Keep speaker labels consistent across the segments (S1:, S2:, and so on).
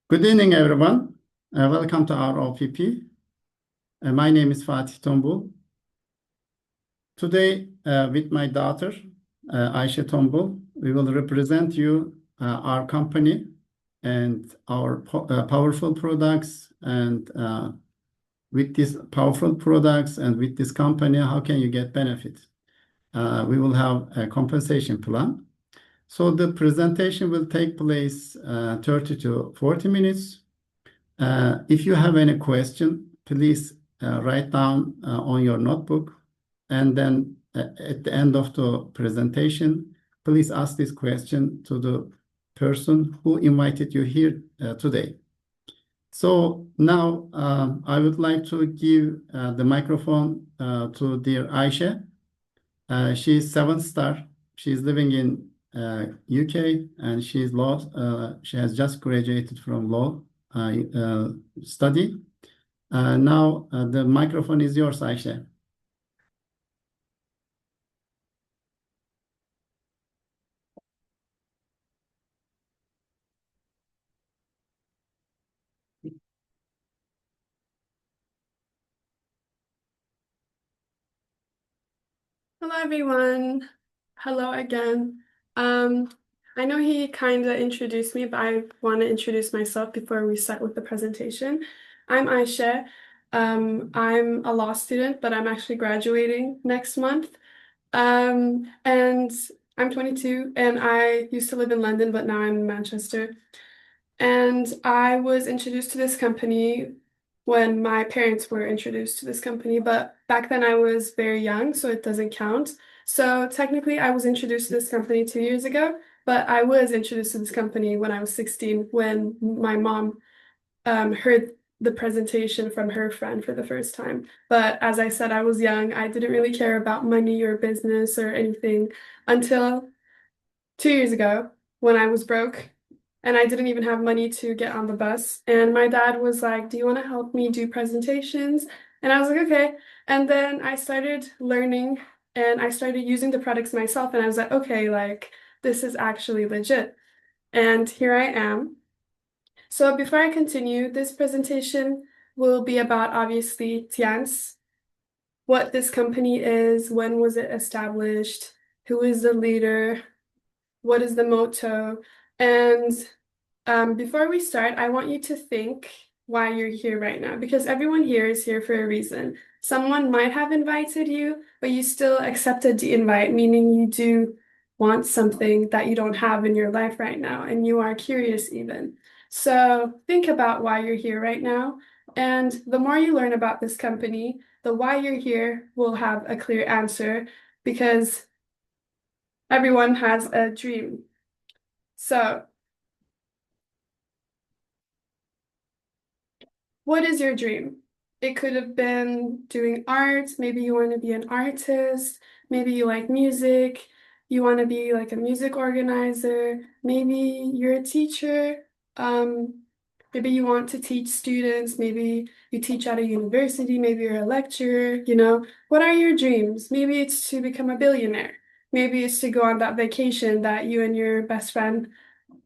S1: Good evening, everyone. Welcome to our OPP. My name is Fatih Tombul. Today, with my daughter, Ayse Tombul, we will represent you, our company, and our powerful products. And with these powerful products and with this company, how can you get benefit? We will have a compensation plan. So the presentation will take place 30 to 40 minutes. If you have any question, please write down on your notebook, and then at the end of the presentation, please ask this question to the person who invited you here today. So now I would like to give the microphone to dear Ayse. She's 7-star. She's living in UK, and she has just graduated from law study. Now the microphone is yours, Ayse.
S2: Hello, everyone. Hello again. I know he kind of introduced me, but I want to introduce myself before we start with the presentation. I'm Ayse. I'm a law student, but I'm actually graduating next month. And I'm 22, and I used to live in London, but now I'm in Manchester. And I was introduced to this company when my parents were introduced to this company, but back then I was very young, so it doesn't count. So technically, I was introduced to this company 2 years ago, but I was introduced to this company when I was 16, when my mom heard the presentation from her friend for the first time. But as I said, I was young. I didn't really care about money or business or anything until 2 years ago when I was broke and I didn't even have money to get on the bus. And my dad was like, "Do you want to help me do presentations?" And I was like, "Okay." And then I started learning and I started using the products myself. And I was like, "Okay, like this is actually legit." And here I am. So before I continue, this presentation will be about obviously Tians, what this company is, when was it established, who is the leader, what is the motto, and before we start, I want you to think why you're here right now, because everyone here is here for a reason. Someone might have invited you, but you still accepted the invite, meaning you do want something that you don't have in your life right now, and you are curious even. So think about why you're here right now, and the more you learn about this company, the why you're here will have a clear answer, because everyone has a dream. So what is your dream? It could have been doing art. Maybe you want to be an artist. Maybe you like music. You want to be like a music organizer. Maybe you're a teacher. Maybe you want to teach students. Maybe you teach at a university. Maybe you're a lecturer. What are your dreams? Maybe it's to become a billionaire. Maybe it's to go on that vacation that you and your best friend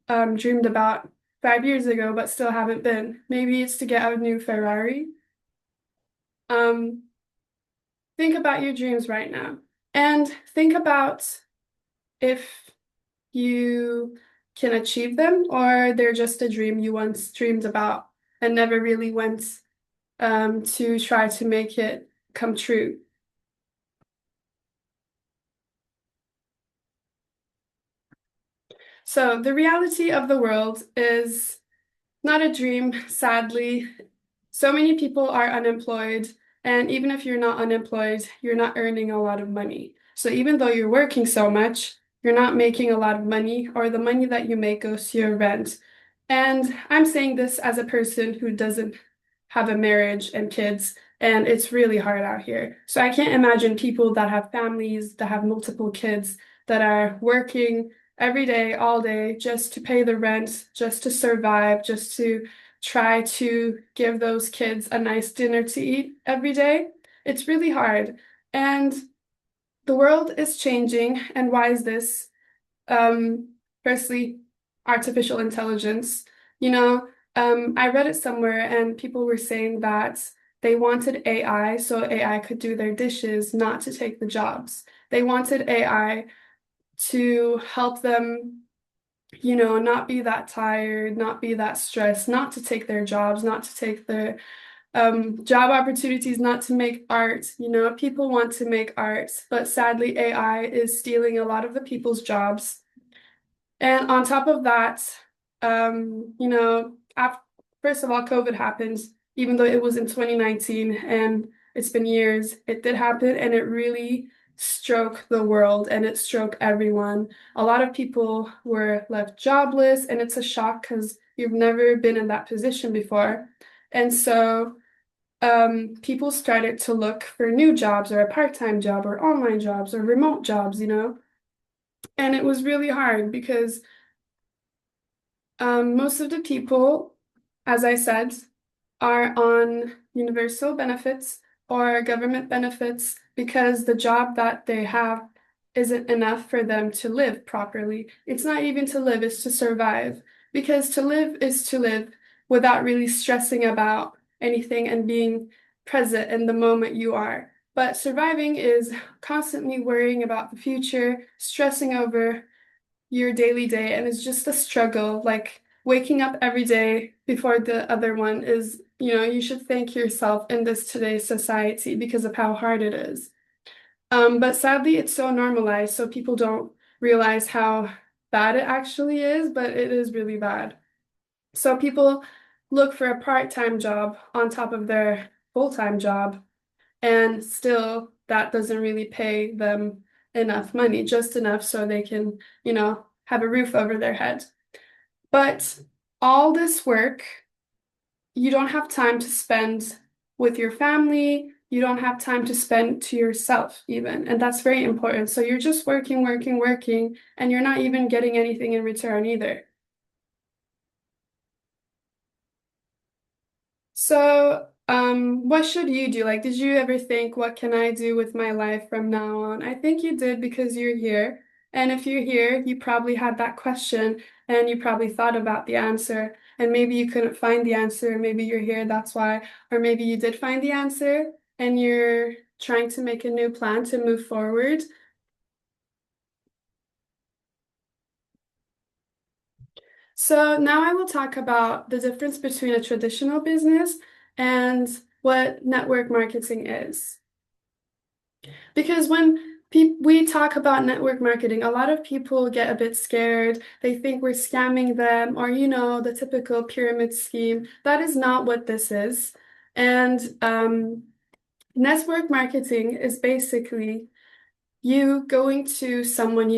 S2: dreamed about 5 years ago, but still haven't been. Maybe it's to get a new Ferrari. Um, think about your dreams right now and think about if you can achieve them or they're just a dream you once dreamed about and never really went to try to make it come true. So the reality of the world is not a dream, sadly. So many people are unemployed, and even if you're not unemployed, you're not earning a lot of money. So even though you're working so much, you're not making a lot of money, or the money that you make goes to your rent. And I'm saying this as a person who doesn't have a marriage and kids, and it's really hard out here. So I can't imagine people that have families, that have multiple kids, that are working every day, all day, just to pay the rent, just to survive, just to try to give those kids a nice dinner to eat every day. It's really hard. And the world is changing. And why is this? Firstly, artificial intelligence. You know, I read it somewhere and people were saying that they wanted AI so AI could do their dishes, not to take the jobs. They wanted AI to help them, not be that tired, not be that stressed, not to take their jobs, not to take their job opportunities, not to make art. People want to make art, but sadly, AI is stealing a lot of the people's jobs. And on top of that, first of all, COVID happened, even though it was in 2019 and it's been years, it did happen and it really struck the world and it struck everyone. A lot of people were left jobless, and it's a shock because you've never been in that position before. And so people started to look for new jobs or a part-time job or online jobs or remote jobs. And it was really hard because most of the people, as I said, are on universal benefits or government benefits because the job that they have isn't enough for them to live properly. It's not even to live, it's to survive. Because to live is to live without really stressing about anything and being present in the moment you are. But surviving is constantly worrying about the future, stressing over your daily day, and it's just a struggle. Like waking up every day before the other one is, you should thank yourself in this today's society because of how hard it is. But sadly, it's so normalized, so people don't realize how bad it actually is, but it is really bad. So people look for a part-time job on top of their full-time job, and still that doesn't really pay them enough money, just enough so they can, have a roof over their head. But all this work, you don't have time to spend with your family. You don't have time to spend to yourself, even. And that's very important. So you're just working, working, working, and you're not even getting anything in return either. So, what should you do? Like, did you ever think, what can I do with my life from now on? I think you did because you're here. And if you're here, you probably had that question and you probably thought about the answer. And maybe you couldn't find the answer. Maybe you're here, that's why. Or maybe you did find the answer and you're trying to make a new plan to move forward. So now I will talk about the difference between a traditional business and what network marketing is. Because when we talk about network marketing, a lot of people get a bit scared. They think we're scamming them or, the typical pyramid scheme. That is not what this is. And network marketing is basically you going to someone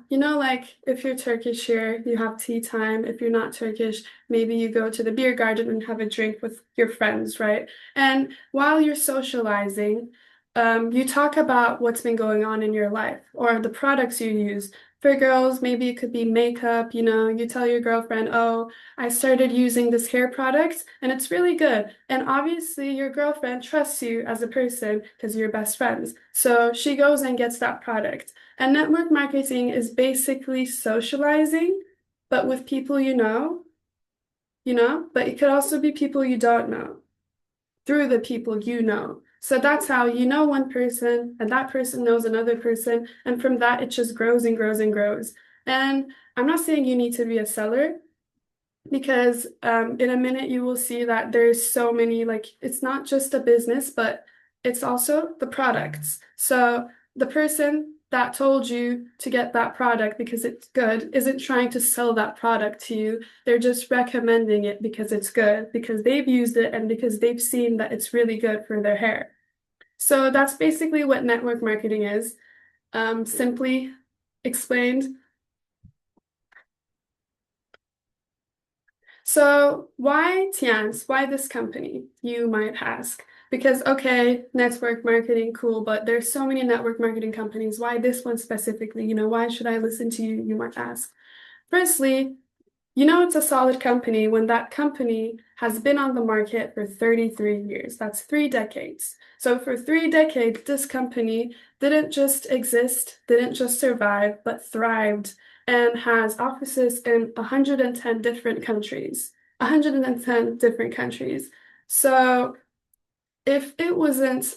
S2: like if you're Turkish here, you have tea time. If you're not Turkish, maybe you go to the beer garden and have a drink with your friends, right? And while you're socializing, you talk about what's been going on in your life or the products you use. For girls, maybe it could be makeup, you tell your girlfriend, oh, I started using this hair product and it's really good. And obviously, your girlfriend trusts you as a person because you're best friends. So she goes and gets that product. And network marketing is basically socializing, but with people but it could also be people you don't know through the people you know. So that's how you know one person, and that person knows another person. And from that, it just grows and grows and grows. And I'm not saying you need to be a seller because in a minute you will see that there's so many, like, it's not just a business, but it's also the products. So the person that told you to get that product because it's good isn't trying to sell that product to you. They're just recommending it because it's good, because they've used it and because they've seen that it's really good for their hair. So that's basically what network marketing is, simply explained. So why Tians? Why this company? You might ask. Because, okay, network marketing, cool, but there's so many network marketing companies. Why this one specifically? Why should I listen to you? You might ask. Firstly, it's a solid company when that company has been on the market for 33 years. That's 3 decades. So for 3 decades, this company didn't just exist, didn't just survive, but thrived and has offices in 110 different countries. 110 different countries. So if it wasn't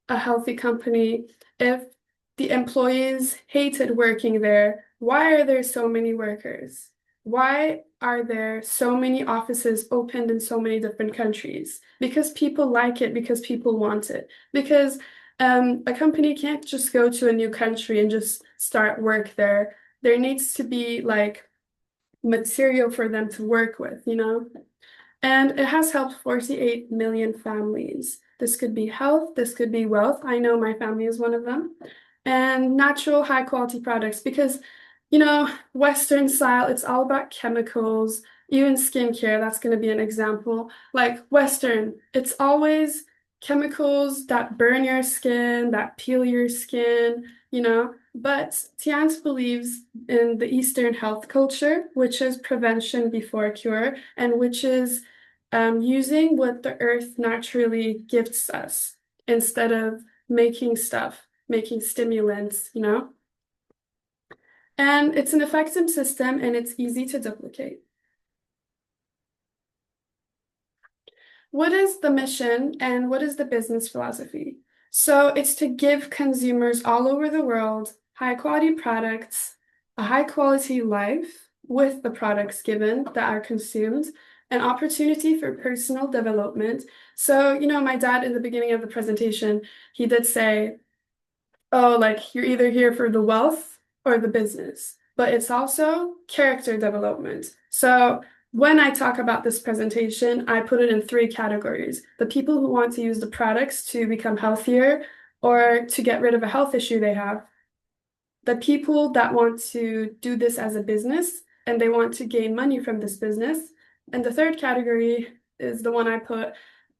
S2: a healthy company, if the employees hated working there, why are there so many workers? Why are there so many offices opened in so many different countries? Because people like it, because people want it. Because a company can't just go to a new country and just start work there. There needs to be like material for them to work with, you know? And it has helped 48 million families. This could be health, this could be wealth. I know my family is one of them. And natural, high quality products because, Western style, it's all about chemicals. Even skincare, that's going to be an example. Like Western, it's always chemicals that burn your skin, that peel your skin, But Tian's believes in the Eastern health culture, which is prevention before cure, and which is using what the earth naturally gifts us instead of making stuff, making stimulants. And it's an effective system and it's easy to duplicate. What is the mission and what is the business philosophy? So it's to give consumers all over the world high quality products, a high quality life with the products given that are consumed, an opportunity for personal development. So, my dad in the beginning of the presentation, he did say, oh, like you're either here for the wealth or the business, but it's also character development. So when I talk about this presentation, I put it in three categories. The people who want to use the products to become healthier or to get rid of a health issue they have. The people that want to do this as a business and they want to gain money from this business. And the third category is the one I put,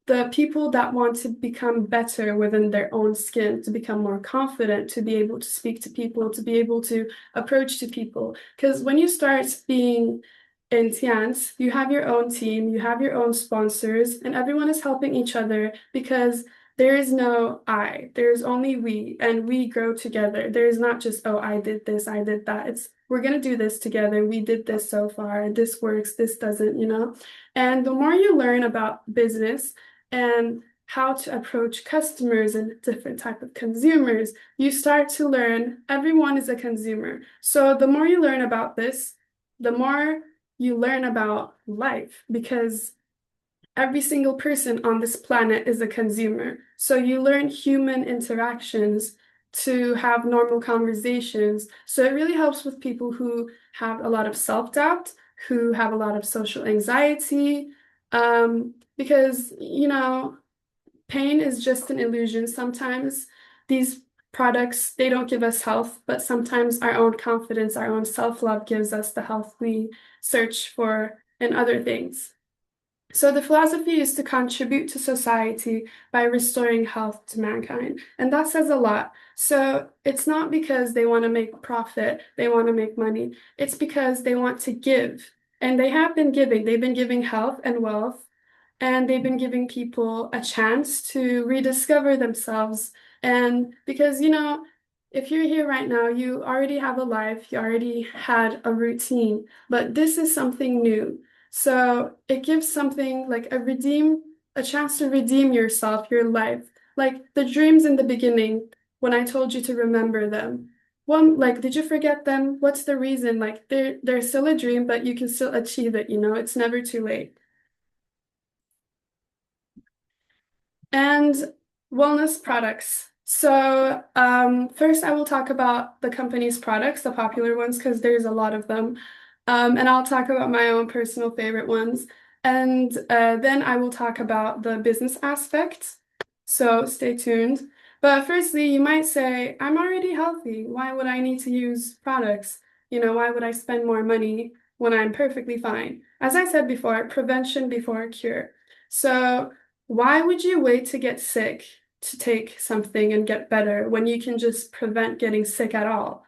S2: the people that want to become better within their own skin, to become more confident, to be able to speak to people, to be able to approach to people. Because when you start being in Tians, you have your own team, you have your own sponsors, and everyone is helping each other because there is no I, there's only we, and we grow together. There is not just, oh, I did this, I did that. It's we're going to do this together. We did this so far. This works, this doesn't. And the more you learn about business and how to approach customers and different type of consumers, you start to learn everyone is a consumer. So the more you learn about this, the more you learn about life because every single person on this planet is a consumer. So you learn human interactions to have normal conversations. So it really helps with people who have a lot of self-doubt, who have a lot of social anxiety, because, pain is just an illusion. Sometimes these products, they don't give us health, but sometimes our own confidence, our own self-love gives us the health we search for in other things. So the philosophy is to contribute to society by restoring health to mankind. And that says a lot. So it's not because they want to make profit, they want to make money. It's because they want to give. And they have been giving. They've been giving health and wealth, and they've been giving people a chance to rediscover themselves. And because, if you're here right now, you already have a life, you already had a routine, but this is something new. So it gives something like a chance to redeem yourself, your life. Like the dreams in the beginning, when I told you to remember them. One, like, did you forget them? What's the reason? Like they're still a dream, but you can still achieve it, it's never too late. And wellness products. So first I will talk about the company's products, the popular ones, because there's a lot of them. And I'll talk about my own personal favorite ones. And then I will talk about the business aspect. So stay tuned. But firstly, you might say, I'm already healthy. Why would I need to use products? Why would I spend more money when I'm perfectly fine? As I said before, prevention before cure. So why would you wait to get sick to take something and get better when you can just prevent getting sick at all?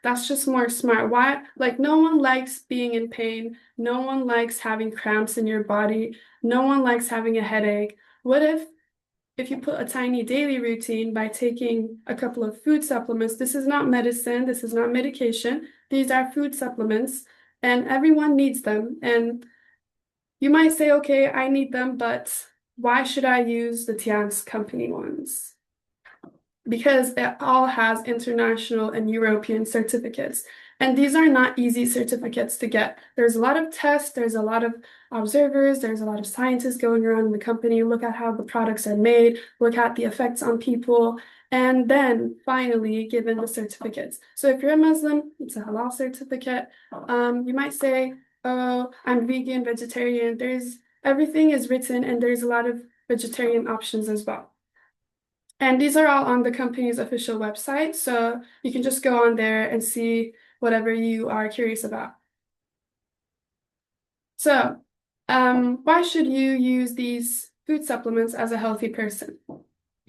S2: That's just more smart. Why? Like, no one likes being in pain. No one likes having cramps in your body. No one likes having a headache. What if you put a tiny daily routine by taking a couple of food supplements? This is not medicine. This is not medication. These are food supplements, and everyone needs them. And You might say, okay, I need them, but why should I use the Tian's company ones? Because it all has international and European certificates. And these are not easy certificates to get. There's a lot of tests, there's a lot of observers, there's a lot of scientists going around in the company, look at how the products are made, look at the effects on people, and then finally given the certificates. So if you're a Muslim, it's a halal certificate. You might say, oh, I'm vegan, vegetarian. Everything is written and there's a lot of vegetarian options as well. And these are all on the company's official website, so you can just go on there and see whatever you are curious about. So, why should you use these food supplements as a healthy person?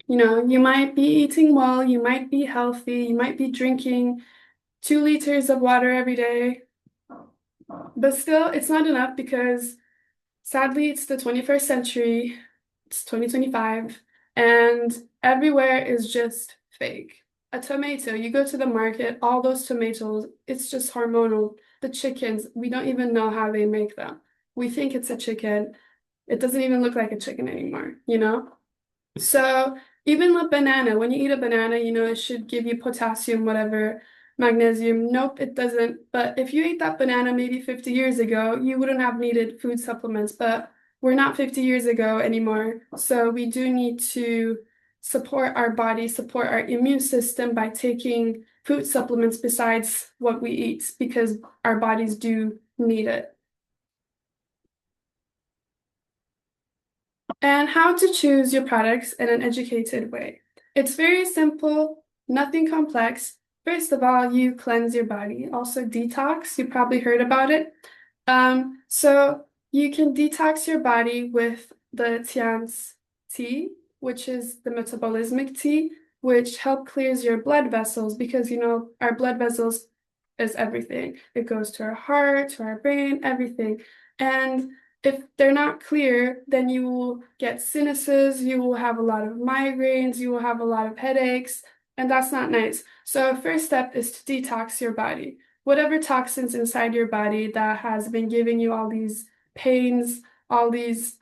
S2: You might be eating well, you might be healthy, you might be drinking 2 liters of water every day, but still, it's not enough because sadly, it's the 21st century, it's 2025, and everywhere is just fake. A tomato, you go to the market, all those tomatoes, it's just hormonal. The chickens, we don't even know how they make them. We think it's a chicken. It doesn't even look like a chicken anymore, you know? So even with banana, when you eat a banana, it should give you potassium, whatever, magnesium. Nope, it doesn't. But if you ate that banana maybe 50 years ago, you wouldn't have needed food supplements. But we're not 50 years ago anymore. So we do need to support our body, support our immune system by taking food supplements besides what we eat because our bodies do need it. And how to choose your products in an educated way. It's very simple, nothing complex. First of all, you cleanse your body. Also, detox, you probably heard about it. So you can detox your body with the Tian's tea, which is the metabolismic tea, which help clears your blood vessels because our blood vessels is everything. It goes to our heart, to our brain, everything. And if they're not clear, then you will get sinuses, you will have a lot of migraines, you will have a lot of headaches, and that's not nice. So, first step is to detox your body. Whatever toxins inside your body that has been giving you all these pains, all these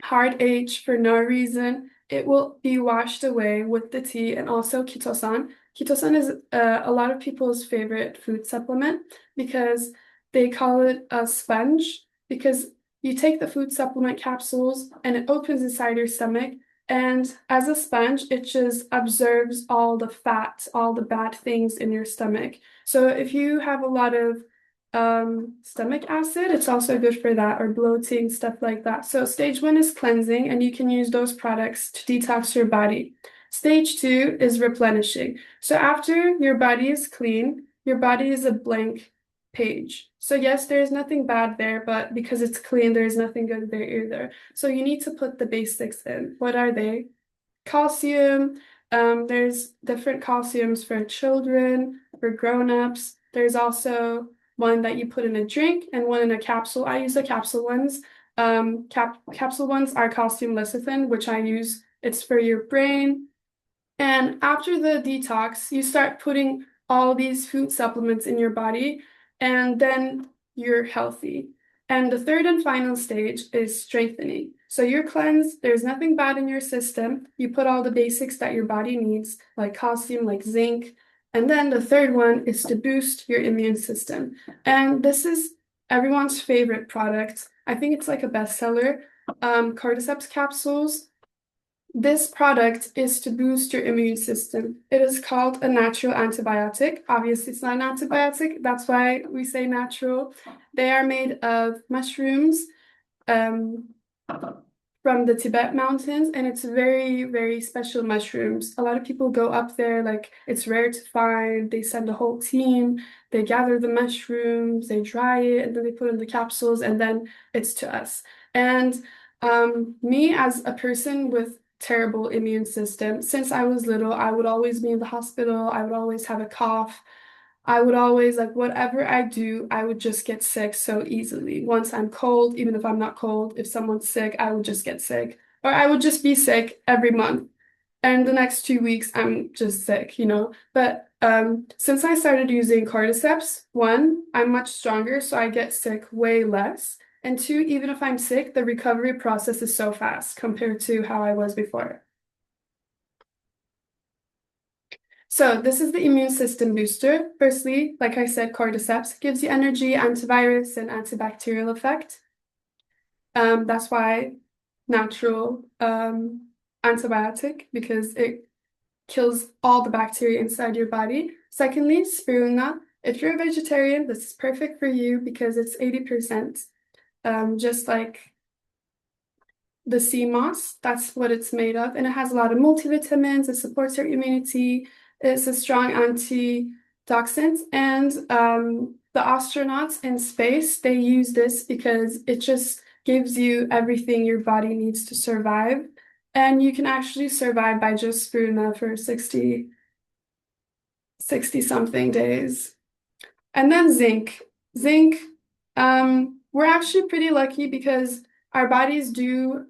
S2: heartache for no reason, it will be washed away with the tea and also ketosan. Ketosan is a lot of people's favorite food supplement because they call it a sponge because you take the food supplement capsules and it opens inside your stomach. And as a sponge, it just absorbs all the fat, all the bad things in your stomach. So if you have a lot of stomach acid, it's also good for that, or bloating, stuff like that. So stage 1 is cleansing, and you can use those products to detox your body. Stage 2 is replenishing. So after your body is clean, your body is a blank page. So yes, there's nothing bad there, but because it's clean, there's nothing good there either. So you need to put the basics in. What are they? Calcium. There's different calciums for children, for grown-ups. There's also one that you put in a drink and one in a capsule. I use the capsule ones. Capsule ones are calcium lecithin, which I use. It's for your brain. And after the detox, you start putting all these food supplements in your body, and then you're healthy. And the third and final stage is strengthening. So you're cleansed, there's nothing bad in your system. You put all the basics that your body needs, like calcium, like zinc. And then the third one is to boost your immune system. And this is everyone's favorite product. I think it's like a bestseller. Cordyceps capsules. This product is to boost your immune system. It is called a natural antibiotic. Obviously, it's not an antibiotic. That's why we say natural. They are made of mushrooms um, from the Tibet mountains, and it's very, very special mushrooms. A lot of people go up there, like it's rare to find. They send a whole team. They gather the mushrooms, they dry it, and then they put in the capsules, and then it's to us. And me as a person with terrible immune system. Since I was little, I would always be in the hospital. I would always have a cough. I would always, like, whatever I do, I would just get sick so easily. Once I'm cold, even if I'm not cold, if someone's sick, I would just get sick. Or I would just be sick every month. And the next 2 weeks, I'm just sick. But since I started using cordyceps, one, I'm much stronger, so I get sick way less. And two, even if I'm sick, the recovery process is so fast compared to how I was before. So this is the immune system booster. Firstly, like I said, cordyceps gives you energy, antivirus, and antibacterial effect. That's why natural antibiotic, because it kills all the bacteria inside your body. Secondly, spirulina. If you're a vegetarian, this is perfect for you because it's 80%. Just like the sea moss, that's what it's made of. And it has a lot of multivitamins, it supports your immunity, it's a strong antioxidant. And the astronauts in space, they use this because it just gives you everything your body needs to survive. And you can actually survive by just spirulina for 60 something days. And then zinc. Zinc, we're actually pretty lucky because our bodies do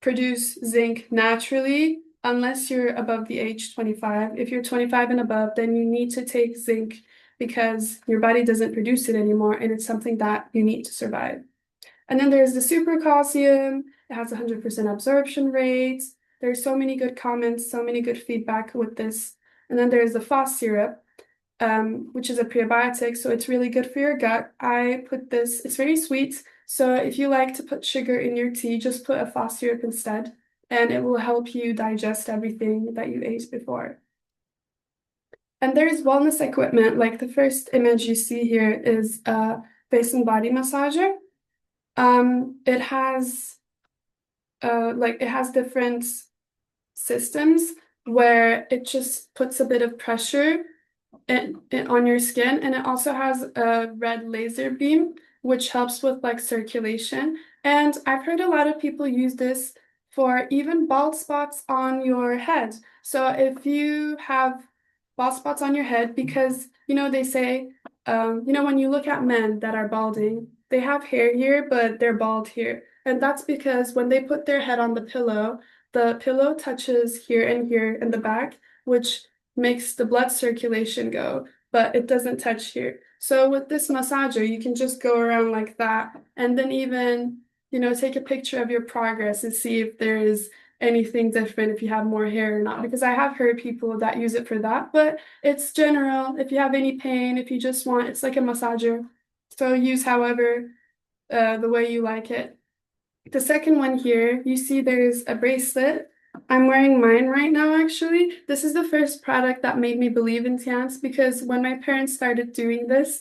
S2: produce zinc naturally, unless you're above the age 25. If you're 25 and above, then you need to take zinc because your body doesn't produce it anymore, and it's something that you need to survive. And then there's the super calcium. It has 100% absorption rate. There's so many good comments, so many good feedback with this. And then there's the FOS syrup, which is a prebiotic, so it's really good for your gut. I put this, it's very sweet. So if you like to put sugar in your tea, just put a FOS syrup instead, and it will help you digest everything that you ate before. And there's wellness equipment, like the first image you see here is a face and body massager. It has it has different systems where it just puts a bit of pressure on your skin, and it also has a red laser beam, which helps with like circulation. And I've heard a lot of people use this for even bald spots on your head. So if you have bald spots on your head, because they say, when you look at men that are balding, they have hair here, but they're bald here. And that's because when they put their head on the pillow touches here and here in the back, which makes the blood circulation go, but it doesn't touch here. So with this massager, you can just go around like that, and then even, take a picture of your progress and see if there is anything different, if you have more hair or not. Because I have heard people that use it for that, but it's general. If you have any pain, if you just want, it's like a massager. So use however the way you like it. The second one here, you see there's a bracelet. I'm wearing mine right now, actually. This is the first product that made me believe in Tiance because when my parents started doing this,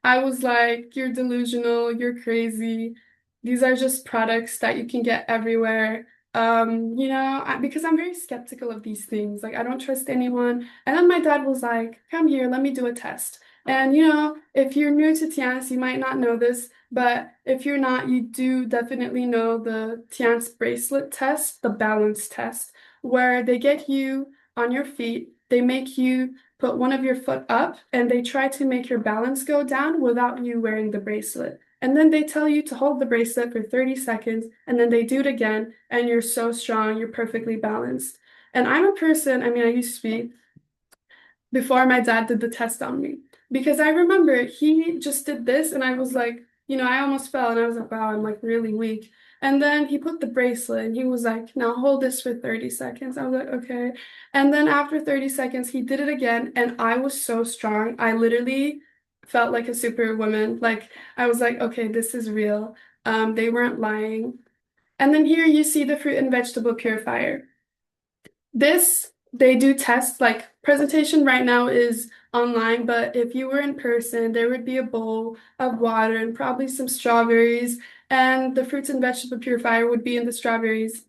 S2: I was like, you're delusional, you're crazy. These are just products that you can get everywhere. Because I'm very skeptical of these things. Like, I don't trust anyone. And then my dad was like, come here, let me do a test. And, if you're new to Tiance, you might not know this, but if you're not, you do definitely know the Tiance bracelet test, the balance test, where they get you on your feet, they make you put one of your foot up, and they try to make your balance go down without you wearing the bracelet. And then they tell you to hold the bracelet for 30 seconds, and then they do it again, and you're so strong, you're perfectly balanced. And I'm a person, I used to be, before my dad did the test on me. Because I remember he just did this, and I was like, I almost fell, and I was like, wow, I'm like really weak. And then he put the bracelet, and he was like, now hold this for 30 seconds. I was like, okay. And then after 30 seconds, he did it again, and I was so strong. I literally felt like a superwoman. Like, I was like, okay, this is real. They weren't lying. And then here you see the fruit and vegetable purifier. This, they do test, like presentation right now is online, but if you were in person, there would be a bowl of water and probably some strawberries, and the fruits and vegetable purifier would be in the strawberries.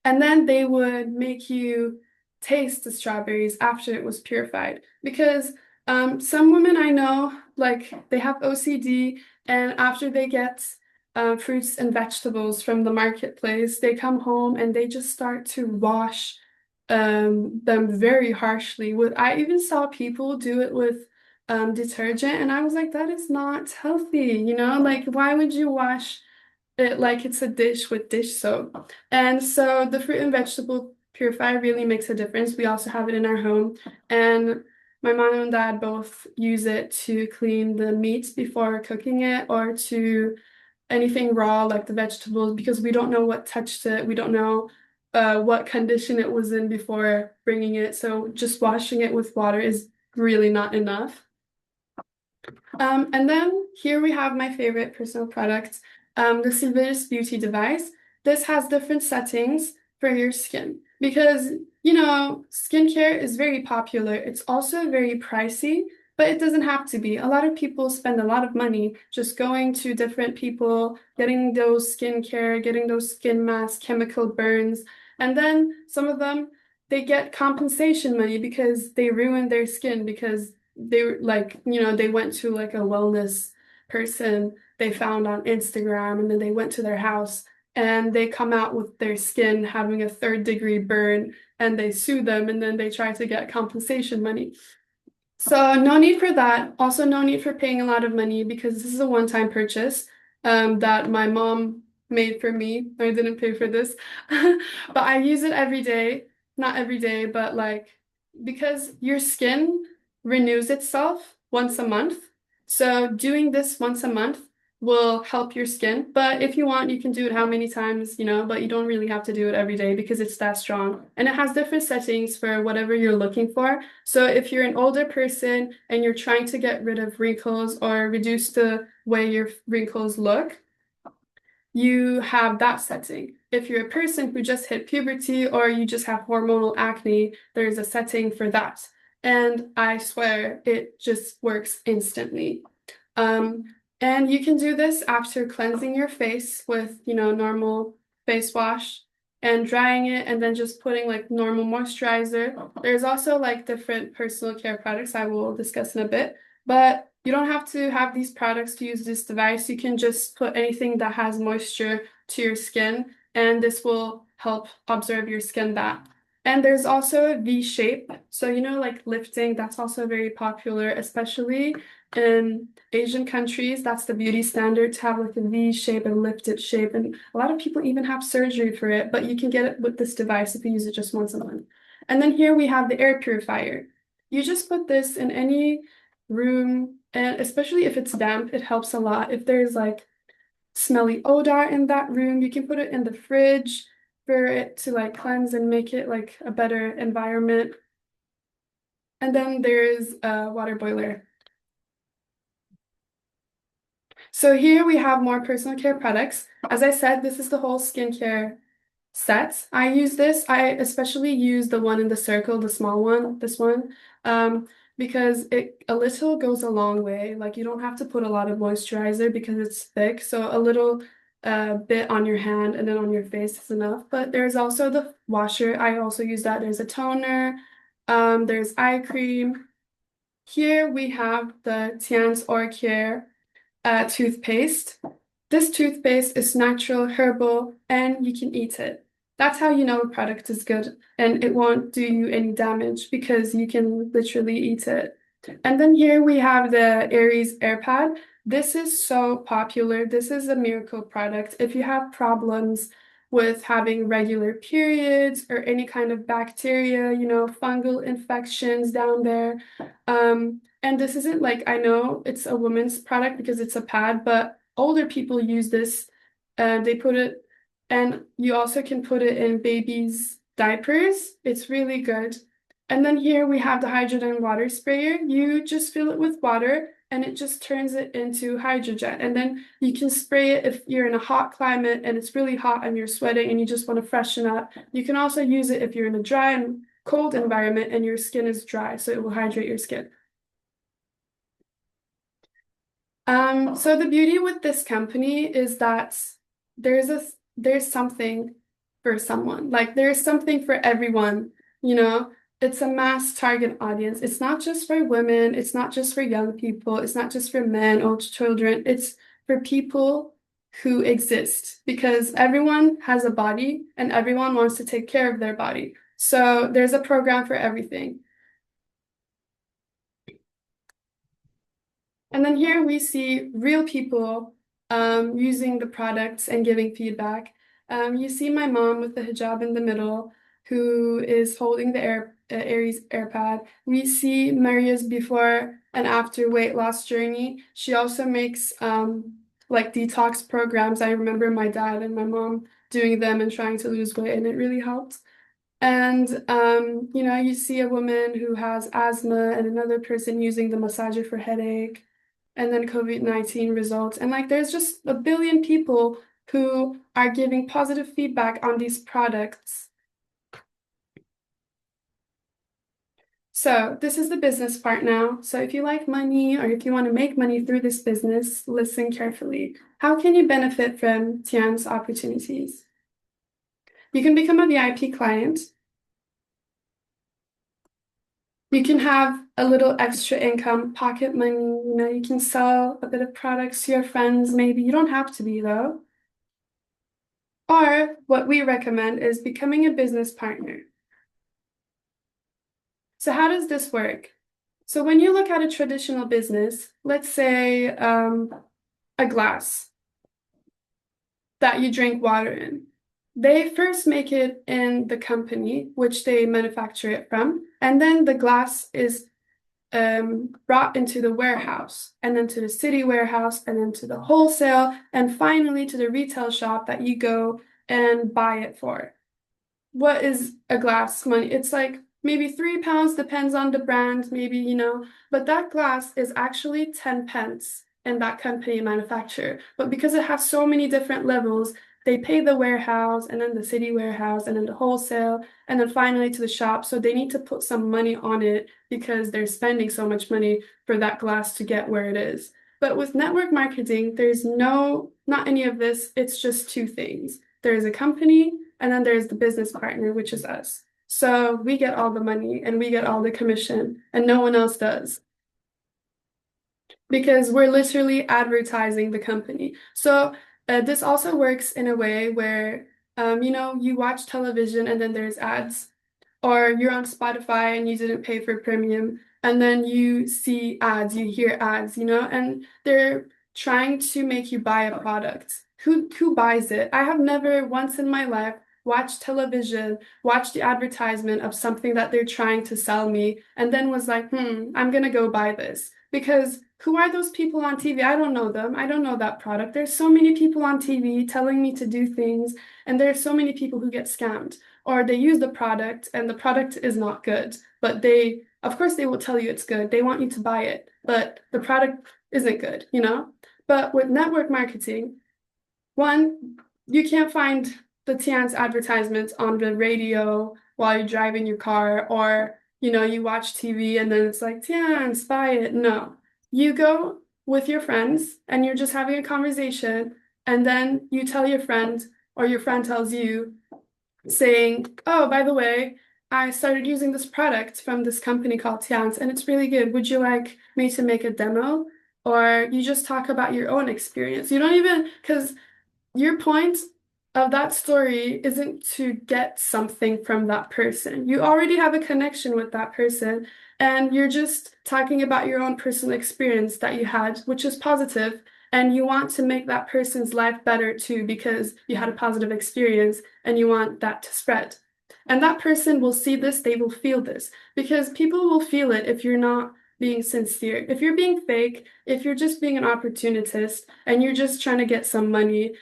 S2: And then they would make you taste the strawberries after it was purified. Because some women I know, like they have OCD, and after they get fruits and vegetables from the marketplace, they come home and they just start to wash them very harshly. I even saw people do it with detergent, and I was like, that is not healthy, Like, why would you wash it like it's a dish with dish soap? And so the fruit and vegetable purifier really makes a difference. We also have it in our home. And My mom and dad both use it to clean the meat before cooking it or to anything raw like the vegetables because we don't know what touched it. We don't know what condition it was in before bringing it. So just washing it with water is really not enough. And then here we have my favorite personal product, the Civis Beauty device. This has different settings for your skin because, skincare is very popular. It's also very pricey, but it doesn't have to be. A lot of people spend a lot of money just going to different people, getting those skincare, getting those skin masks, chemical burns, and then some of them, they get compensation money because they ruin their skin because they were like, they went to like a wellness person they found on Instagram and then they went to their house and they come out with their skin having a third-degree burn and they sue them and then they try to get compensation money. So no need for that. Also, no need for paying a lot of money because this is a one-time purchase that my mom made for me. I didn't pay for this, but I use it every day. Not every day, but like because your skin renews itself once a month. So doing this once a month will help your skin. But if you want, you can do it how many times, but you don't really have to do it every day because it's that strong. And it has different settings for whatever you're looking for. So if you're an older person and you're trying to get rid of wrinkles or reduce the way your wrinkles look, you have that setting. If you're a person who just hit puberty or you just have hormonal acne, there's a setting for that. And I swear it just works instantly. Um, and you can do this after cleansing your face with, normal face wash and drying it and then just putting like normal moisturizer. There's also like different personal care products I will discuss in a bit, but you don't have to have these products to use this device. You can just put anything that has moisture to your skin, and this will help observe your skin that. And there's also a V shape. So, like lifting, that's also very popular, especially in Asian countries. That's the beauty standard to have like a V shape and lifted shape. And a lot of people even have surgery for it, but you can get it with this device if you use it just once a month. And then here we have the air purifier. You just put this in any room, and especially if it's damp, it helps a lot. If there's like smelly odor in that room, you can put it in the fridge for it to like cleanse and make it like a better environment. And then there's a water boiler. So here we have more personal care products. As I said, this is the whole skincare set. I use this. I especially use the one in the circle, the small one, this one, because a little goes a long way. Like you don't have to put a lot of moisturizer because it's thick. So a little bit on your hand and then on your face is enough. But there's also the washer. I also use that. There's a toner. There's eye cream. Here we have the Tian's Or Care toothpaste. This toothpaste is natural, herbal, and you can eat it. That's how you know a product is good and it won't do you any damage because you can literally eat it. And then here we have the Aries AirPad. This is so popular. This is a miracle product. If you have problems with having regular periods or any kind of bacteria, fungal infections down there, and this isn't like, I know it's a woman's product because it's a pad, but older people use this. They put it, and you also can put it in babies' diapers. It's really good. And then here we have the hydrogen water sprayer. You just fill it with water and it just turns it into hydrogen. And then you can spray it if you're in a hot climate and it's really hot and you're sweating and you just want to freshen up. You can also use it if you're in a dry and cold environment and your skin is dry, so it will hydrate your skin. So the beauty with this company is that there's something for someone. Like there's something for everyone, you know? It's a mass target audience. It's not just for women, it's not just for young people, it's not just for men or children. It's for people who exist because everyone has a body and everyone wants to take care of their body. So there's a program for everything. And then here we see real people using the products and giving feedback. You see my mom with the hijab in the middle, who is holding the Aries AirPad. We see Maria's before and after weight loss journey. She also makes like detox programs. I remember my dad and my mom doing them and trying to lose weight, and it really helped. And you know, you see a woman who has asthma and another person using the massager for headache, and then COVID-19 results. And like there's just a billion people who are giving positive feedback on these products. So this is the business part now. So if you like money or if you want to make money through this business, listen carefully. How can you benefit from Tian's opportunities? You can become a VIP client. You can have a little extra income, pocket money, you know, you can sell a bit of products to your friends, maybe. You don't have to be though. Or what we recommend is becoming a business partner. So how does this work? So when you look at a traditional business, let's say a glass that you drink water in. They first make it in the company, which they manufacture it from, and then the glass is brought into the warehouse, and then to the city warehouse, and then to the wholesale, and finally to the retail shop that you go and buy it for. What is a glass money? It's like maybe £3, depends on the brand, maybe, you know, but that glass is actually 10 pence in that company manufacturer. But because it has so many different levels, they pay the warehouse and then the city warehouse and then the wholesale and then finally to the shop. So they need to put some money on it because they're spending so much money for that glass to get where it is. But with network marketing, there's not any of this. It's just two things. There's a company and then there's the business partner, which is us. So we get all the money and we get all the commission and no one else does. Because we're literally advertising the company. So this also works in a way where, you know, you watch television and then there's ads, or you're on Spotify and you didn't pay for premium, and then you see ads, you hear ads, you know, and they're trying to make you buy a product. Who buys it? I have never once in my life watched television, watched the advertisement of something that they're trying to sell me, and then was like, I'm gonna go buy this. Because who are those people on TV? I don't know them. I don't know that product. There's so many people on TV telling me to do things, and there's so many people who get scammed. Or they use the product and the product is not good, but they, of course, they will tell you it's good. They want you to buy it, but the product isn't good, you know? But with network marketing, one, you can't find the Tian's advertisements on the radio while you're driving your car, or you know, you watch TV and then it's like, Tian's, buy it. No. You go with your friends and you're just having a conversation, and then you tell your friend, or your friend tells you, saying, oh, by the way, I started using this product from this company called Tian's and it's really good. Would you like me to make a demo? Or you just talk about your own experience. You don't even, because your point of that story isn't to get something from that person. You already have a connection with that person, and you're just talking about your own personal experience that you had, which is positive, and you want to make that person's life better too because you had a positive experience and you want that to spread. And that person will see this, they will feel this, because people will feel it if you're not being sincere. If you're being fake, if you're just being an opportunist and you're just trying to get some money,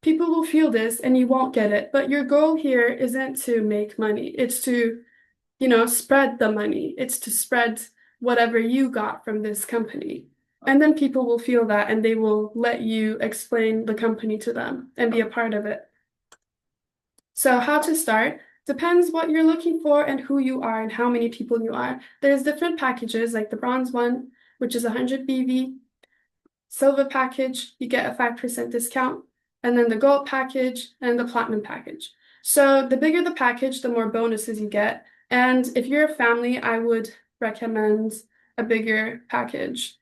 S2: people will feel this and you won't get it. But your goal here isn't to make money. It's to, you know, spread the money. It's to spread whatever you got from this company. And then people will feel that and they will let you explain the company to them and be a part of it. So how to start depends what you're looking for and who you are and how many people you are. There's different packages, like the bronze one, which is 100 BV. Silver package, you get a 5% discount. And then the gold package and the platinum package. So the bigger the package, the more bonuses you get. And if you're a family, I would recommend a bigger package.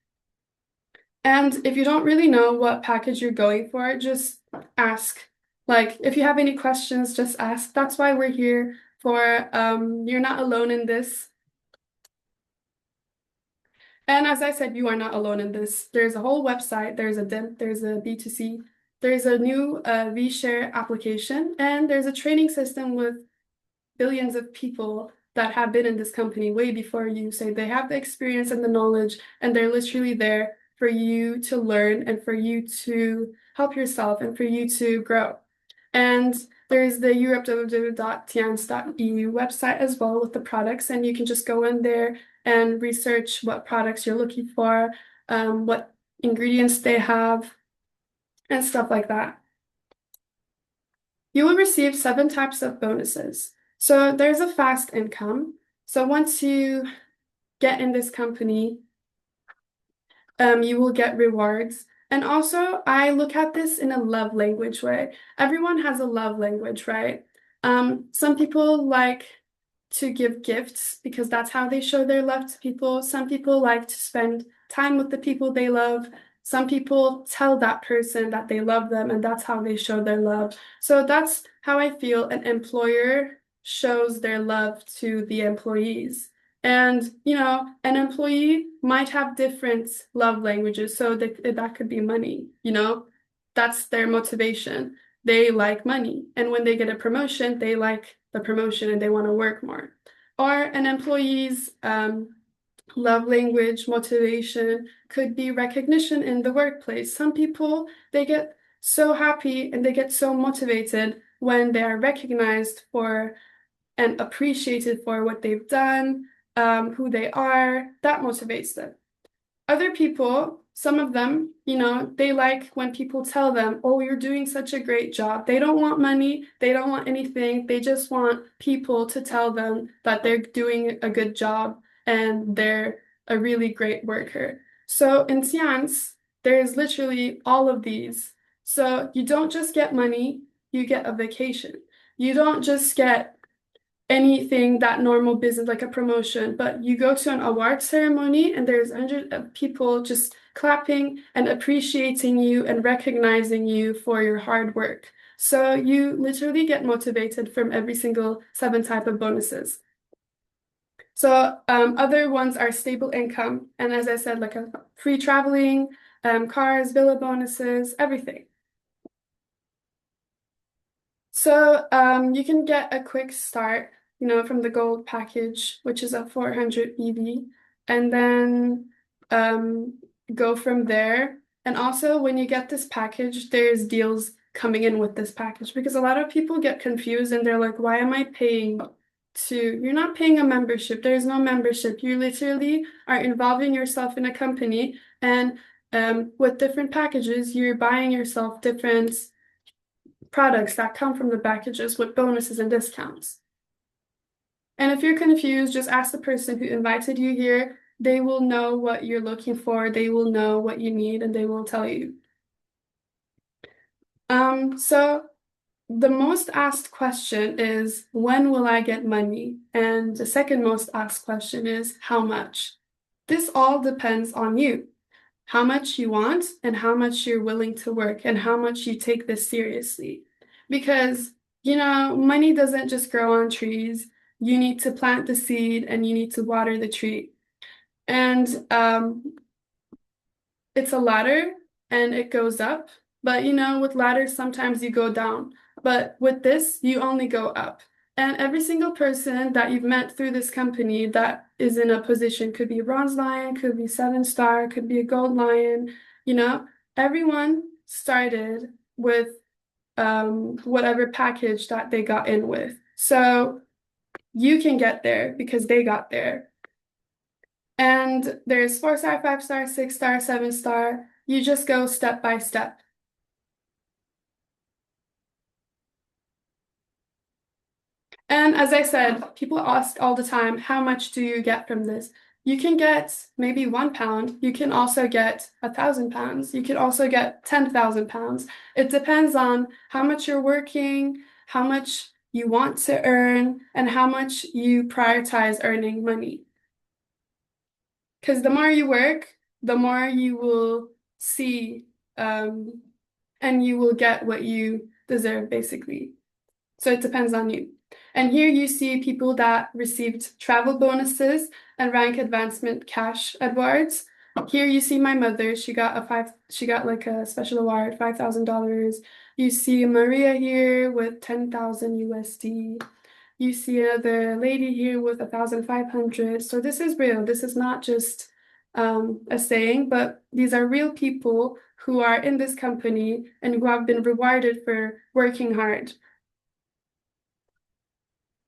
S2: And if you don't really know what package you're going for, just ask. Like, if you have any questions, just ask. That's why we're here for, you're not alone in this. And as I said, you are not alone in this. There's a whole website, there's a DIMP, there's a B2C, there's a new VShare application, and there's a training system with billions of people that have been in this company way before you. Say they have the experience and the knowledge, and they're literally there for you to learn and for you to help yourself and for you to grow. And there's the europe.tians.eu website as well with the products, and you can just go in there and research what products you're looking for, what ingredients they have, and stuff like that. You will receive 7 types of bonuses. So there's a fast income. So once you get in this company, you will get rewards. And also, I look at this in a love language way. Everyone has a love language, right? Some people like to give gifts because that's how they show their love to people. Some people like to spend time with the people they love. Some people tell that person that they love them, and that's how they show their love. So that's how I feel an employer shows their love to the employees. And, an employee might have different love languages, so that could be money, that's their motivation. They like money. And when they get a promotion, they like the promotion and they want to work more. Or an employee's love language motivation could be recognition in the workplace. Some people, they get so happy and they get so motivated when they are recognized for and appreciated for what they've done, who they are. That motivates them. Other people, some of them, they like when people tell them, oh, you're doing such a great job. They don't want money. They don't want anything. They just want people to tell them that they're doing a good job and they're a really great worker. So in Tians, there's literally all of these. So you don't just get money, you get a vacation. You don't just get anything that normal business like a promotion, but you go to an award ceremony and there's hundreds of people just clapping and appreciating you and recognizing you for your hard work. So you literally get motivated from every single 7 type of bonuses. So other ones are stable income, and as I said, like a free traveling, cars, villa bonuses, everything. So you can get a quick start, from the gold package, which is a 400 EV, and then go from there. And also, when you get this package, there's deals coming in with this package because a lot of people get confused and they're like, why am I paying you're not paying a membership. There's no membership. You literally are involving yourself in a company, and with different packages, you're buying yourself different products that come from the packages with bonuses and discounts. And if you're confused, just ask the person who invited you here. They will know what you're looking for, they will know what you need, and they will tell you. So the most asked question is, when will I get money? And the second most asked question is, how much? This all depends on you, how much you want and how much you're willing to work and how much you take this seriously. Because, money doesn't just grow on trees. You need to plant the seed and you need to water the tree. And it's a ladder and it goes up. But, with ladders, sometimes you go down. But with this, you only go up. And every single person that you've met through this company that is in a position could be a bronze lion, could be 7-star, could be a gold lion, everyone started with whatever package that they got in with. So you can get there because they got there. And there's 4-star, 5-star, 6-star, 7-star. You just go step by step. And as I said, people ask all the time, how much do you get from this? You can get maybe £1. You can also get £1,000. You can also get £10,000. It depends on how much you're working, how much you want to earn, and how much you prioritize earning money. Because the more you work, the more you will see, and you will get what you deserve, basically. So it depends on you. And here you see people that received travel bonuses and rank advancement cash awards. Here you see my mother. She got like a special award, $5,000. You see Maria here with 10,000 USD. You see the lady here with 1,500. So this is real. This is not just a saying, but these are real people who are in this company and who have been rewarded for working hard.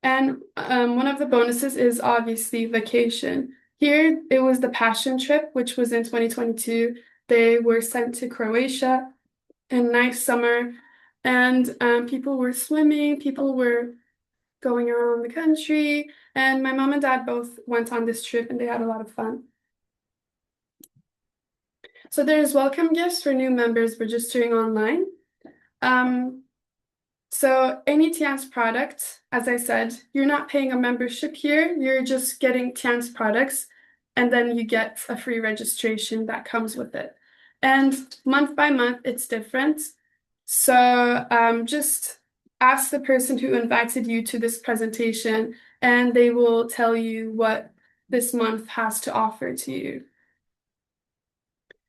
S2: And one of the bonuses is obviously vacation. Here, it was the passion trip, which was in 2022. They were sent to Croatia in nice summer, and people were swimming, people were going around the country, and my mom and dad both went on this trip and they had a lot of fun. So there's welcome gifts for new members registering online. So any Tian's product, as I said, you're not paying a membership here, you're just getting Tian's products, and then you get a free registration that comes with it. And month by month, it's different. So just ask the person who invited you to this presentation, and they will tell you what this month has to offer to you.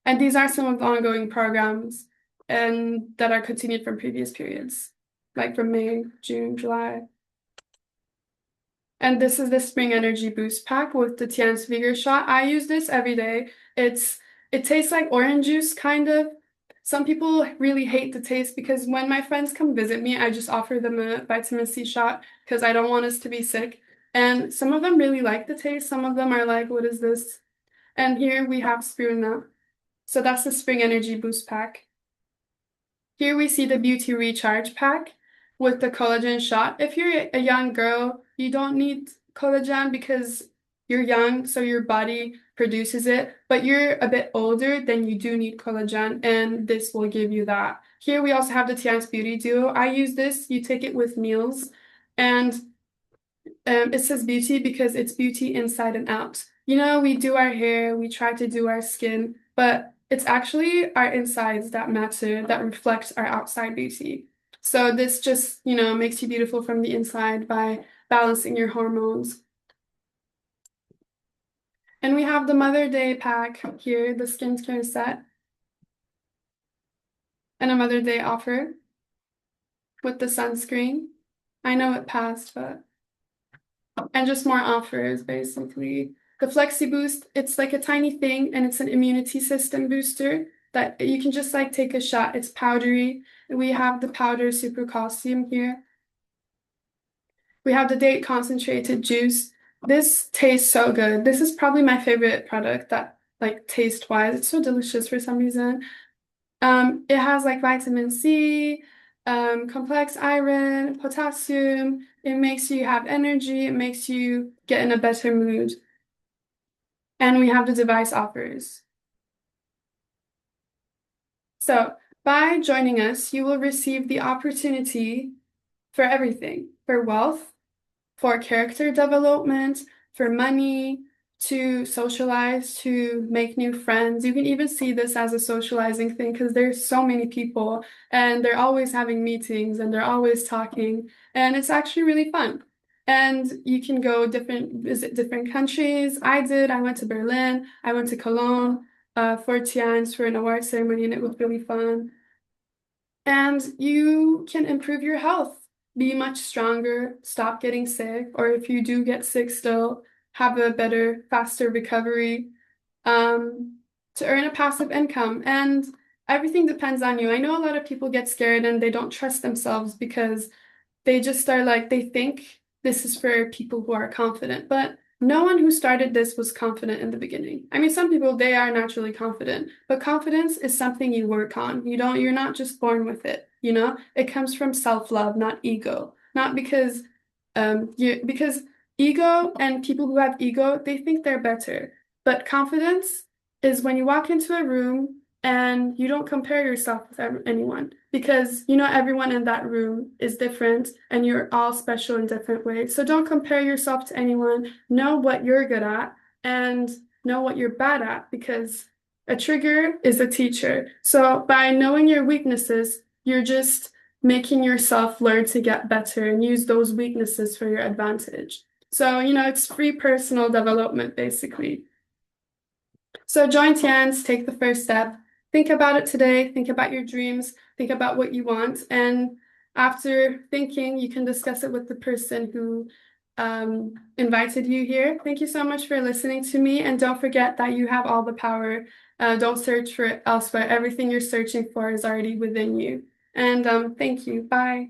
S2: And these are some of the ongoing programs and that are continued from previous periods, like from May, June, July. And this is the Spring Energy Boost Pack with the Tian's Vigor Shot. I use this every day. It tastes like orange juice, kind of. Some people really hate the taste because when my friends come visit me, I just offer them a vitamin C shot because I don't want us to be sick. And some of them really like the taste. Some of them are like, what is this? And here we have Spirulina. So that's the Spring Energy Boost Pack. Here we see the Beauty Recharge Pack with the collagen shot. If you're a young girl, you don't need collagen because you're young, so your body produces it, but you're a bit older, then you do need collagen, and this will give you that. Here we also have the Tian's Beauty Duo. I use this, you take it with meals, and it says beauty because it's beauty inside and out. You know, we do our hair, we try to do our skin, but it's actually our insides that matter, that reflect our outside beauty. So this just, makes you beautiful from the inside by balancing your hormones. And we have the Mother Day pack here, the skincare set, and a Mother Day offer with the sunscreen. I know it passed, but and just more offers, basically. The Flexi Boost, it's like a tiny thing, and it's an immunity system booster that you can just like take a shot. It's powdery. We have the powder super calcium here. We have the date concentrated juice. This tastes so good. This is probably my favorite product that like taste-wise. It's so delicious for some reason. It has like vitamin C, complex iron, potassium. It makes you have energy. It makes you get in a better mood. And we have the device offers. So by joining us, you will receive the opportunity for everything, for wealth, for character development, for money, to socialize, to make new friends. You can even see this as a socializing thing because there's so many people and they're always having meetings and they're always talking, and it's actually really fun. And you can go visit different countries. I went to Berlin, I went to Cologne for Tian's for an award ceremony, and it was really fun. And you can improve your health, be much stronger, stop getting sick, or if you do get sick still, have a better, faster recovery, to earn a passive income. And everything depends on you. I know a lot of people get scared and they don't trust themselves because they just are like, they think this is for people who are confident, but no one who started this was confident in the beginning. I mean, some people, they are naturally confident, but confidence is something you work on. You're not just born with it, It comes from self-love, not ego. Not because ego and people who have ego, they think they're better. But confidence is when you walk into a room and you don't compare yourself with anyone because everyone in that room is different and you're all special in different ways. So don't compare yourself to anyone. Know what you're good at and know what you're bad at, because a trigger is a teacher. So by knowing your weaknesses, you're just making yourself learn to get better and use those weaknesses for your advantage. So, it's free personal development, basically. So join Tians, take the first step. Think about it today. Think about your dreams. Think about what you want. And after thinking, you can discuss it with the person who invited you here. Thank you so much for listening to me, and don't forget that you have all the power. Don't search for it elsewhere. Everything you're searching for is already within you. And thank you. Bye.